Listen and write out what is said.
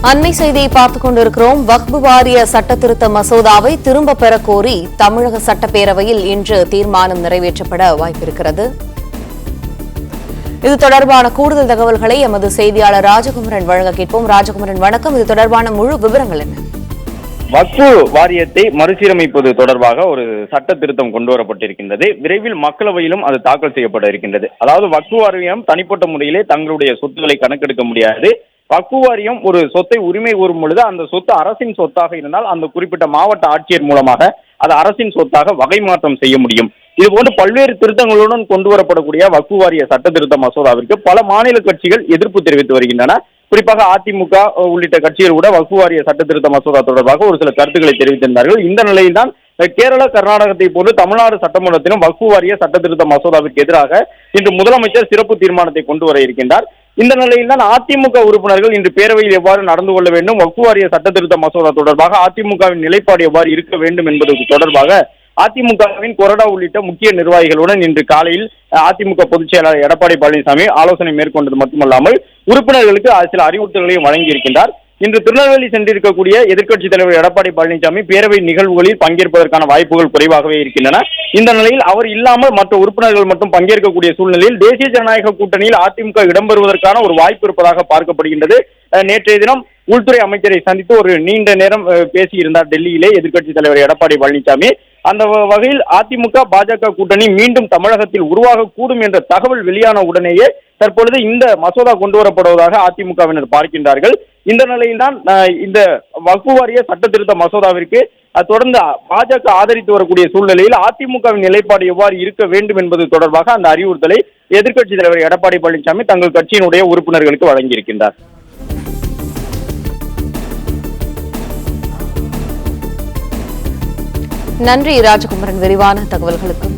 அண்மை செய்தியை பார்த்துக் கொண்டிருக்கிறோம். வக்ஃப் வாரிய சட்ட திருத்த மசோதாவை திரும்பப் பெறக் கோரி தமிழக சட்டப்பேரவையில் இன்று தீர்மானம் நிறைவேற்றப்பட வாய்ப்பிருக்கிறது. இது தொடர்பான கூடுதல் தகவல்களை எமது செய்தியாளர் ராஜகுமரன் வழங்க கேட்போம். ராஜகுமரன், வணக்கம். இது தொடர்பான முழு விவரங்கள் என்ன? வக்ஃபு வாரியத்தை மறுசீரமைப்பது தொடர்பாக ஒரு சட்ட திருத்தம் கொண்டு வரப்பட்டிருக்கின்றது. விரைவில் மக்களவையிலும் அது தாக்கல் செய்யப்பட இருக்கின்றது. அதாவது வக்ஃபு வாரியம் தனிப்பட்ட முறையிலே தங்களுடைய சொத்துக்களை கணக்கெடுக்க முடியாது. வக்ஃபு வாரியம் ஒரு சொத்தை உரிமை கூறும் பொழுது அந்த சொத்து அரசின் சொத்தாக இருந்தால் அந்த குறிப்பிட்ட மாவட்ட ஆட்சியர் மூலமாக அது அரசின் சொத்தாக வகை மாற்றம் செய்ய முடியும். இதுபோன்று பல்வேறு திருத்தங்களுடன் கொண்டு வரப்படக்கூடிய வக்ஃபு வாரிய சட்ட திருத்த மசோதாவிற்கு பல மாநில கட்சிகள் எதிர்ப்பு தெரிவித்து வருகின்றன. குறிப்பாக அதிமுக உள்ளிட்ட கட்சிகள் கூட வக்ஃபு வாரிய சட்ட திருத்த மசோதா தொடர்பாக ஒரு சில கருத்துக்களை தெரிவித்திருந்தார்கள். இந்த நிலையில்தான் கேரள, கர்நாடகத்தை போன்று தமிழ்நாடு சட்டமன்றத்திலும் வக்ஃபு வாரிய சட்ட திருத்த மசோதாவிற்கு எதிராக இன்று முதலமைச்சர் சிறப்பு தீர்மானத்தை கொண்டு வர இருக்கின்றார். இந்த நிலையில் தான் அதிமுக உறுப்பினர்கள் இன்று பேரவையில் எவ்வாறு நடந்து கொள்ள வேண்டும், வக்ஃபு வாரிய சட்ட திருத்த மசோதா தொடர்பாக அதிமுகவின் நிலைப்பாடு எவ்வாறு இருக்க வேண்டும் என்பது தொடர்பாக அதிமுகவின் கொறடா உள்ளிட்ட முக்கிய நிர்வாகிகளுடன் இன்று காலையில் அதிமுக பொதுச் செயலாளர் எடப்பாடி பழனிசாமி ஆலோசனை மேற்கொண்டது மட்டுமல்லாமல் உறுப்பினர்களுக்கு சில அறிவுறுத்தல்களையும் வழங்கியிருக்கின்றார். இன்று திருநெல்வேலி சென்றிருக்கக்கூடிய எதிர்க்கட்சித் தலைவர் எடப்பாடி பழனிசாமி பேரவை நிகழ்வுகளில் பங்கேற்பதற்கான வாய்ப்புகள் குறைவாகவே இருக்கின்றன. இந்த நிலையில் அவர் இல்லாமல் மற்ற உறுப்பினர்கள் மட்டும் பங்கேற்கக்கூடிய சூழ்நிலையில் தேசிய ஜனநாயக கூட்டணியில் அதிமுக இடம்பெறுவதற்கான ஒரு வாய்ப்பு இருப்பதாக பார்க்கப்படுகின்றது. நேற்றைய தினம் உள்துறை அமைச்சரை சந்தித்து ஒரு நீண்ட நேரம் பேசியிருந்தார் டெல்லியிலே எதிர்க்கட்சித் தலைவர் எடப்பாடி பழனிசாமி. அந்த வகையில் அதிமுக பாஜக கூட்டணி மீண்டும் தமிழகத்தில் உருவாகக்கூடும் என்ற தகவல் வெளியான உடனேயே தற்பொழுது இந்த மசோதா கொண்டு வரப்படுவதாக அதிமுகவினர் பார்க்கின்றார்கள். இந்த நிலையில்தான் இந்த வக்ஃபு வாரிய சட்ட திருத்த மசோதாவிற்கு தொடர்ந்து பாஜக ஆதரித்து வரக்கூடிய சூழ்நிலையில் அதிமுகவின் நிலைப்பாடு எவ்வாறு இருக்க வேண்டும் என்பது தொடர்பாக அந்த அறிவுறுத்தலை எதிர்க்கட்சித் தலைவர் எடப்பாடி பழனிசாமி தங்கள் கட்சியினுடைய உறுப்பினர்களுக்கு வழங்கியிருக்கின்றார். நன்றி ராஜகுமரன், விரிவான தகவல்களுக்கு.